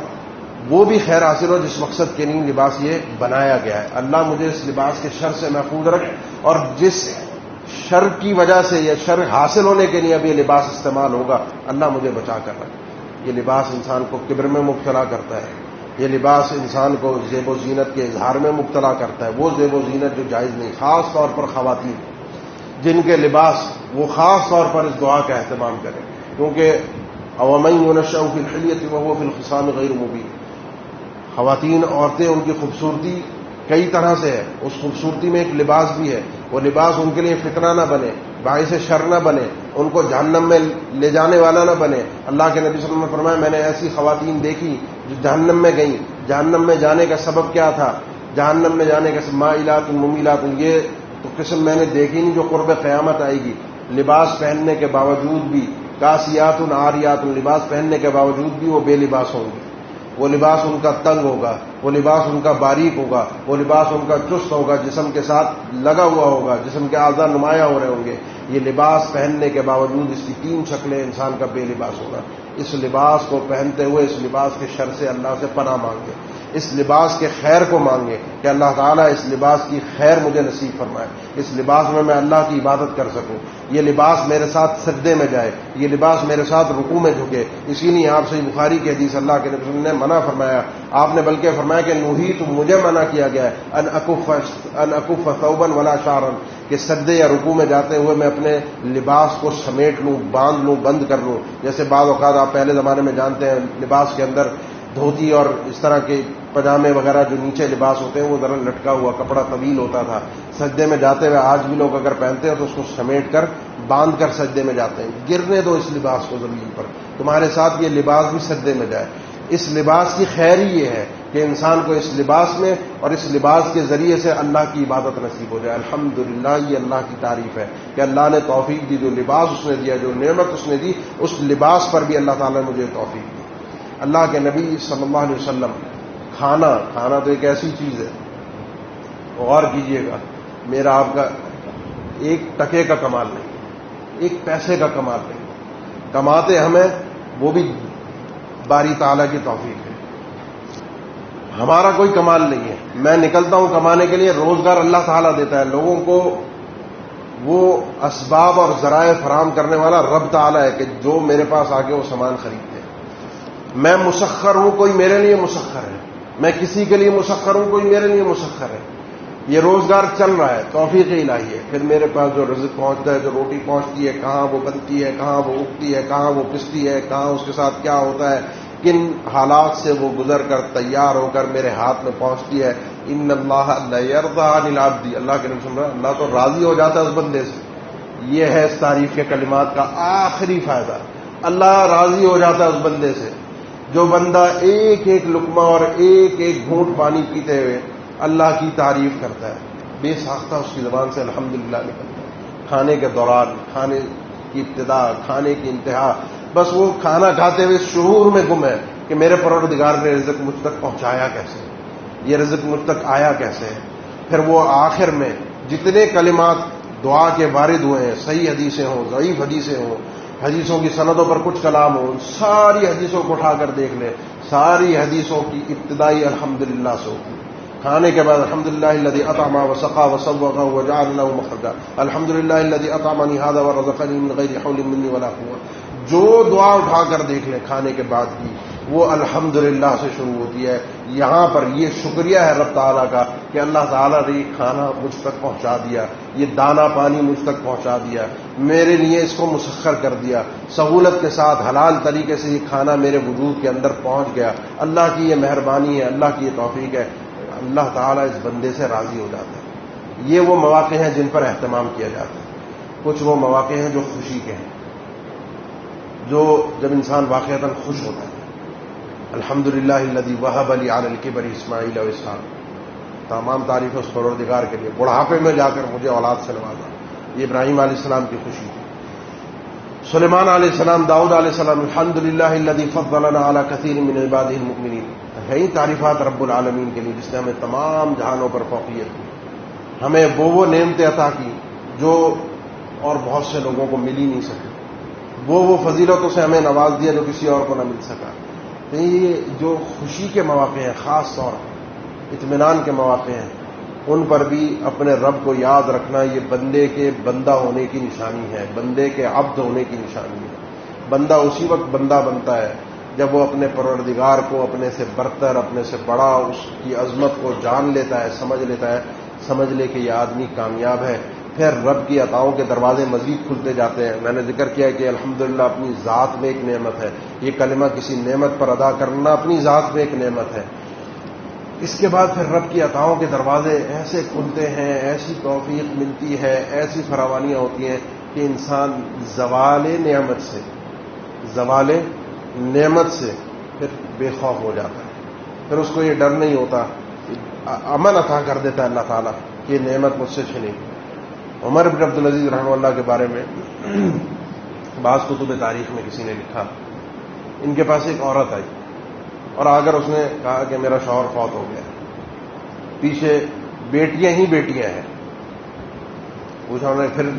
وہ بھی خیر حاصل ہو جس مقصد کے لیے لباس یہ بنایا گیا ہے. اللہ مجھے اس لباس کے شر سے محفوظ رکھ، اور جس شر کی وجہ سے یہ شر حاصل ہونے کے لیے اب یہ لباس استعمال ہوگا، اللہ مجھے بچا کر رکھ. یہ لباس انسان کو کبر میں مبتلا کرتا ہے، یہ لباس انسان کو زیب و زینت کے اظہار میں مبتلا کرتا ہے، وہ زیب و زینت جو جائز نہیں. خاص طور پر خواتین جن کے لباس، وہ خاص طور پر اس دعا کا اہتمام کریں، کیونکہ اومن ينشأ في الحلیۃ وهو في الخصام غیر مبین. خواتین، عورتیں، ان کی خوبصورتی کئی طرح سے ہے. اس خوبصورتی میں ایک لباس بھی ہے، وہ لباس ان کے لیے فتنہ نہ بنے، باعث شر نہ بنے، ان کو جہنم میں لے جانے والا نہ بنے. اللہ کے نبی صلی اللہ علیہ وسلم نے فرمایا میں نے ایسی خواتین دیکھی جو جہنم میں گئیں. جہنم میں جانے کا سبب کیا تھا؟ جہنم میں جانے کا سبب مائلات ممیلات. یہ تو قسم میں نے دیکھی نہیں جو قرب قیامت آئے گی. لباس پہننے کے باوجود بھی، کاسیات عاریات، لباس پہننے کے باوجود بھی وہ بے لباس ہوں گے. وہ لباس ان کا تنگ ہوگا، وہ لباس ان کا باریک ہوگا، وہ لباس ان کا چست ہوگا، جسم کے ساتھ لگا ہوا ہوگا، جسم کے اعضاء نمایاں ہو رہے ہوں گے. یہ لباس پہننے کے باوجود اس کی تین شکلیں انسان کا بے لباس ہونا. اس لباس کو پہنتے ہوئے اس لباس کے شر سے اللہ سے پناہ مانگے، اس لباس کے خیر کو مانگے کہ اللہ تعالیٰ اس لباس کی خیر مجھے نصیب فرمائے، اس لباس میں اللہ کی عبادت کر سکوں، یہ لباس میرے ساتھ سجدے میں جائے، یہ لباس میرے ساتھ رکوع میں جھکے. اسی لیے آپ صحیح بخاری کی حدیث اللہ کے نبی نے منع فرمایا. آپ نے بلکہ فرمایا کہ نوحیت، مجھے منع کیا گیا ہے ان اکف ثوبا ولا شعرا، کہ سجدے یا رکوع میں جاتے ہوئے میں اپنے لباس کو سمیٹ لوں، باندھ لوں، بند کر لوں. جیسے بعض اوقات آپ پہلے زمانے میں جانتے ہیں لباس کے اندر دھوتی اور اس طرح کے پجامے وغیرہ جو نیچے لباس ہوتے ہیں وہ ذرا لٹکا ہوا کپڑا طویل ہوتا تھا. سجدے میں جاتے ہوئے آج بھی لوگ اگر پہنتے ہیں تو اس کو سمیٹ کر باندھ کر سجدے میں جاتے ہیں. گرنے دو اس لباس کو زمین پر، تمہارے ساتھ یہ لباس بھی سجدے میں جائے. اس لباس کی خیر ہی یہ ہے کہ انسان کو اس لباس میں اور اس لباس کے ذریعے سے اللہ کی عبادت نصیب ہو جائے. الحمدللہ، یہ اللہ کی تعریف ہے کہ اللہ نے توفیق دی، جو لباس اس نے دیا، جو نعمت اس نے دی، اس لباس پر بھی اللہ تعالیٰ نے مجھے توفیق دی. اللہ کے نبی صلی اللہ علیہ وسلم، کھانا تو ایک ایسی چیز ہے، غور کیجئے گا، میرا آپ کا ایک ٹکے کا کمال نہیں، ایک پیسے کا کمال نہیں. کماتے ہمیں وہ بھی باری تعالیٰ کی توفیق ہے، ہمارا کوئی کمال نہیں ہے. میں نکلتا ہوں کمانے کے لیے، روزگار اللہ تعالیٰ دیتا ہے لوگوں کو، وہ اسباب اور ذرائع فراہم کرنے والا رب تعالیٰ ہے کہ جو میرے پاس آ کے وہ سامان خریدتے ہیں. میں مسخر ہوں، کوئی میرے لیے مسخر ہے، میں کسی کے لیے مسخر ہوں، کوئی میرے لیے مسخر ہے. یہ روزگار چل رہا ہے، توفیق الہی ہے. پھر میرے پاس جو رزق پہنچتا ہے، جو روٹی پہنچتی ہے، کہاں وہ بنتی ہے، کہاں وہ اگتی ہے، کہاں وہ پستی ہے، کہاں اس کے ساتھ کیا ہوتا ہے، کن حالات سے وہ گزر کر تیار ہو کر میرے ہاتھ میں پہنچتی ہے. ان اللہ لا یرضی عن العبد، اللہ کے نبی سن رہا، اللہ تو راضی ہو جاتا ہے اس بندے سے. یہ ہے اس تعریف کے کلمات کا آخری فائدہ. اللہ راضی ہو جاتا ہے اس بندے سے جو بندہ ایک ایک لقمہ اور ایک ایک گھونٹ پانی پیتے ہوئے اللہ کی تعریف کرتا ہے، بے ساختہ اس کی زبان سے الحمدللہ نکلتا ہے، کھانے کے دوران، کھانے کی ابتدا، کھانے کی انتہا، بس وہ کھانا کھاتے ہوئے شعور میں گم ہے کہ میرے پروردگار نے رزق مجھ تک پہنچایا کیسے، یہ رزق مجھ تک آیا کیسے. پھر وہ آخر میں جتنے کلمات دعا کے وارد ہوئے ہیں، صحیح حدیثیں ہوں، ضعیف حدیثیں ہوں، حدیثوں کی سندوں پر کچھ کلام ہو، ساری حدیثوں کو اٹھا کر دیکھ لیں، ساری حدیثوں کی ابتدائی الحمدللہ سے ہوتی. کھانے کے بعد الحمدللہ الذی اطعم وسقى وصوغ وجعل له مخرجا، الحمدللہ الذی اطعمنی هذا ورزقنی من غیر حول منی ولا قوة. جو دعا اٹھا کر دیکھ لیں کھانے کے بعد کی، وہ الحمدللہ سے شروع ہوتی ہے. یہاں پر یہ شکریہ ہے رب تعالیٰ کا کہ اللہ تعالیٰ نے یہ کھانا مجھ تک پہنچا دیا، یہ دانہ پانی مجھ تک پہنچا دیا، میرے لیے اس کو مسخر کر دیا، سہولت کے ساتھ حلال طریقے سے یہ کھانا میرے وجود کے اندر پہنچ گیا. اللہ کی یہ مہربانی ہے، اللہ کی یہ توفیق ہے. اللہ تعالیٰ اس بندے سے راضی ہو جاتا ہے. یہ وہ مواقع ہیں جن پر اہتمام کیا جاتا ہے. کچھ وہ مواقع ہیں جو خوشی کے ہیں، جو جب انسان واقعتاً خوش ہوتا ہے. الحمدللہ الذی وہب لی علی الکبر اسماعیل و اسحاق، تمام تعریف اس پروردگار کے لیے بڑھاپے میں جا کر مجھے اولاد سے نوازا. یہ ابراہیم علیہ السلام کی خوشی تھی. سلیمان علیہ السلام، داؤد علیہ السلام، الحمدللہ الذی فضلنا علی کثیر من عبادہ المؤمنین. ہے ہی تعریفات رب العالمین کے لیے جس نے ہمیں تمام جہانوں پر فوقیت دی، ہمیں وہ نعمتیں عطا کی جو اور بہت سے لوگوں کو مل ہی نہیں سکے، وہ فضیلتوں سے ہمیں نواز دیا جو کسی اور کو نہ مل سکا. تو یہ جو خوشی کے مواقع ہیں، خاص طور پر اطمینان کے مواقع ہیں، ان پر بھی اپنے رب کو یاد رکھنا یہ بندے کے بندہ ہونے کی نشانی ہے، بندے کے عبد ہونے کی نشانی ہے. بندہ اسی وقت بندہ بنتا ہے جب وہ اپنے پروردگار کو اپنے سے برتر، اپنے سے بڑا، اس کی عظمت کو جان لیتا ہے، سمجھ لے کہ یہ آدمی کامیاب ہے. پھر رب کی عطاؤں کے دروازے مزید کھلتے جاتے ہیں. میں نے ذکر کیا کہ الحمدللہ اپنی ذات میں ایک نعمت ہے. یہ کلمہ کسی نعمت پر ادا کرنا اپنی ذات میں ایک نعمت ہے. اس کے بعد پھر رب کی عطاؤں کے دروازے ایسے کھلتے ہیں، ایسی توفیق ملتی ہے، ایسی فراوانیاں ہوتی ہیں کہ انسان زوال نعمت سے پھر بے خوف ہو جاتا ہے. پھر اس کو یہ ڈر نہیں ہوتا، امن عطا کر دیتا ہے اللہ تعالیٰ کہ یہ نعمت مجھ سے چھنی. عمر بن عبدالعزیز رحمہ اللہ کے بارے میں بعض کتب تاریخ میں کسی نے لکھا، ان کے پاس ایک عورت آئی اور آ کر اس نے کہا کہ میرا شوہر فوت ہو گیا، پیچھے بیٹیاں ہی بیٹیاں ہیں. پوچھا انہوں نے پھر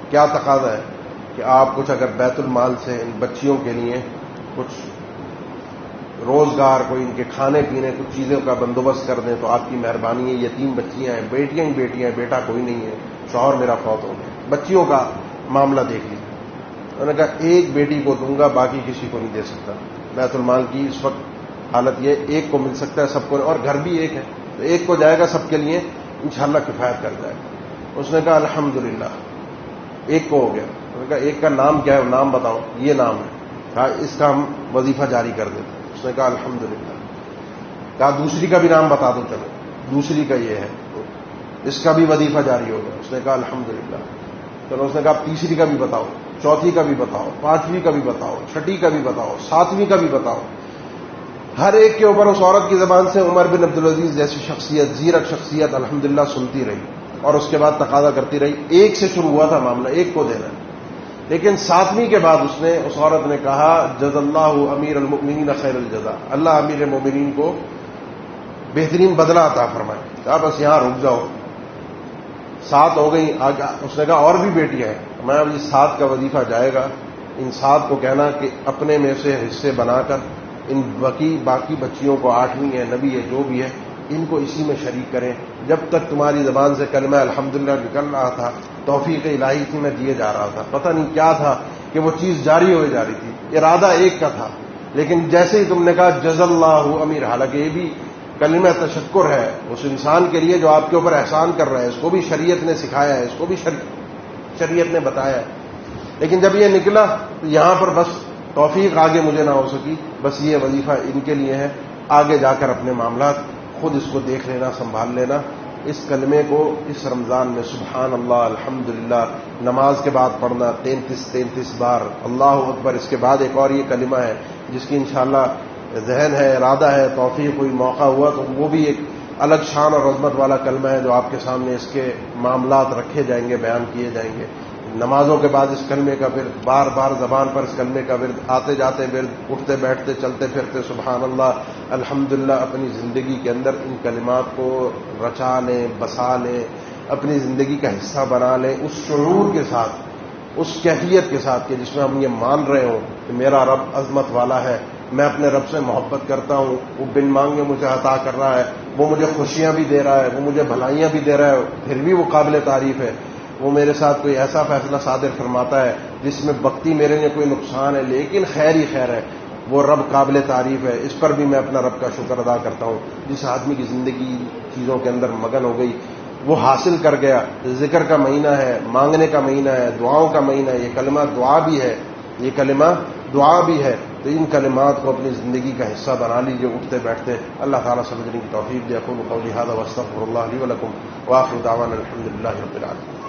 کیا تقاضا ہے کہ آپ کچھ اگر بیت المال سے ان بچیوں کے لیے کچھ روزگار، کوئی ان کے کھانے پینے کچھ چیزوں کا بندوبست کر دیں تو آپ کی مہربانی ہے. یتیم بچیاں ہیں، بیٹیاں ہی بیٹیاں ہیں، بیٹا کوئی نہیں ہے، شوہر میرا فوت ہو گیا. بچیوں کا معاملہ دیکھ لیجیے. انہوں نے کہا ایک بیٹی کو دوں گا، باقی کسی کو نہیں دے سکتا. بیت المال کی اس وقت حالت یہ ایک کو مل سکتا ہے سب کو، اور گھر بھی ایک ہے تو ایک کو جائے گا، سب کے لیے انشاءاللہ کفایت کر جائے گا. اس نے کہا الحمدللہ ایک کو ہو گیا. انہوں نے کہا ایک کا نام کیا ہے؟ نام بتاؤ. یہ نام ہے. کہا اس کا ہم وظیفہ جاری کر دیتے. اس نے کہا الحمدللہ. کہا دوسری کا بھی نام بتا دو. چلو دوسری کا یہ ہے، اس کا بھی وظیفہ جاری ہوگا. اس نے کہا الحمدللہ. چلو اس نے کہا تیسری کا بھی بتاؤ، چوتھی کا بھی بتاؤ، پانچویں کا بھی بتاؤ، چھٹی کا بھی بتاؤ، ساتویں کا بھی بتاؤ. ہر ایک کے اوپر اس عورت کی زبان سے عمر بن عبدالعزیز جیسی شخصیت، زیرک شخصیت الحمدللہ سنتی رہی اور اس کے بعد تقاضا کرتی رہی. ایک سے شروع ہوا تھا معاملہ، ایک کو دینا. لیکن ساتویں کے بعد اس عورت نے کہا جز اللہ امیر المؤمنین خیر الجزا، اللہ امیر المؤمنین کو بہترین بدلہ عطا فرمائے. کہا بس یہاں رک جاؤ. 7 ہو گئی. اس نے کہا اور بھی بیٹیاں ہیں. میں اب یہ 7 کا وظیفہ جائے گا. ان 7 کو کہنا کہ اپنے میں سے حصے بنا کر ان باقی بچیوں کو 8ویں ہے، نبی ہے، جو بھی ہے، ان کو اسی میں شریک کریں. جب تک تمہاری زبان سے کلمہ الحمدللہ نکل رہا تھا، توفیق الہی تھی، میں دیے جا رہا تھا. پتہ نہیں کیا تھا کہ وہ چیز جاری ہوئے جا رہی تھی. ارادہ ایک کا تھا، لیکن جیسے ہی تم نے کہا جز اللہ امیر، حالانکہ یہ بھی کلمہ تشکر ہے اس انسان کے لیے جو آپ کے اوپر احسان کر رہا ہے، اس کو بھی شریعت نے سکھایا ہے، اس کو بھی شریعت نے بتایا ہے. لیکن جب یہ نکلا تو یہاں پر بس توفیق آگے مجھے نہ ہو سکی. بس یہ وظیفہ ان کے لیے ہے، آگے جا کر اپنے معاملات خود اس کو دیکھ لینا، سنبھال لینا. اس کلمے کو اس رمضان میں سبحان اللہ الحمدللہ نماز کے بعد پڑھنا 33 بار، اللہ اکبر، اس کے بعد ایک اور یہ کلمہ ہے جس کی انشاءاللہ ذہن ہے، ارادہ ہے، توفیق کوئی موقع ہوا تو وہ بھی ایک الگ شان اور عظمت والا کلمہ ہے جو آپ کے سامنے اس کے معاملات رکھے جائیں گے، بیان کیے جائیں گے۔ نمازوں کے بعد اس کلمے کا ورد، بار بار زبان پر اس کلمے کا ورد، آتے جاتے ورد، اٹھتے بیٹھتے چلتے پھرتے سبحان اللہ الحمدللہ، اپنی زندگی کے اندر ان کلمات کو رچا لیں، بسا لیں، اپنی زندگی کا حصہ بنا لیں، اس شعور کے ساتھ، اس کیفیت کے ساتھ کہ جس میں ہم یہ مان رہے ہوں کہ میرا رب عظمت والا ہے، میں اپنے رب سے محبت کرتا ہوں، وہ بن مانگے مجھے عطا کر رہا ہے، وہ مجھے خوشیاں بھی دے رہا ہے، وہ مجھے بھلائیاں بھی دے رہا ہے، پھر بھی وہ قابل تعریف ہے، وہ میرے ساتھ کوئی ایسا فیصلہ صادر فرماتا ہے جس میں بقتی میرے لیے کوئی نقصان ہے لیکن خیر ہی خیر ہے، وہ رب قابل تعریف ہے، اس پر بھی میں اپنا رب کا شکر ادا کرتا ہوں۔ جس آدمی کی زندگی چیزوں کے اندر مگن ہو گئی، وہ حاصل کر گیا، ذکر کا مہینہ ہے، مانگنے کا مہینہ ہے، دعاؤں کا مہینہ ہے، یہ کلمہ دعا بھی ہے، یہ کلمہ دعا بھی ہے، تو ان کلمات کو اپنی زندگی کا حصہ بنا لیجیے اٹھتے بیٹھتے۔ اللہ تعالیٰ سمجھنے کی توفیق دے۔ اقول قولی ھذا واستغفر اللہ لی ولکم وآخر دعوانا الحمد للہ رب العالمین۔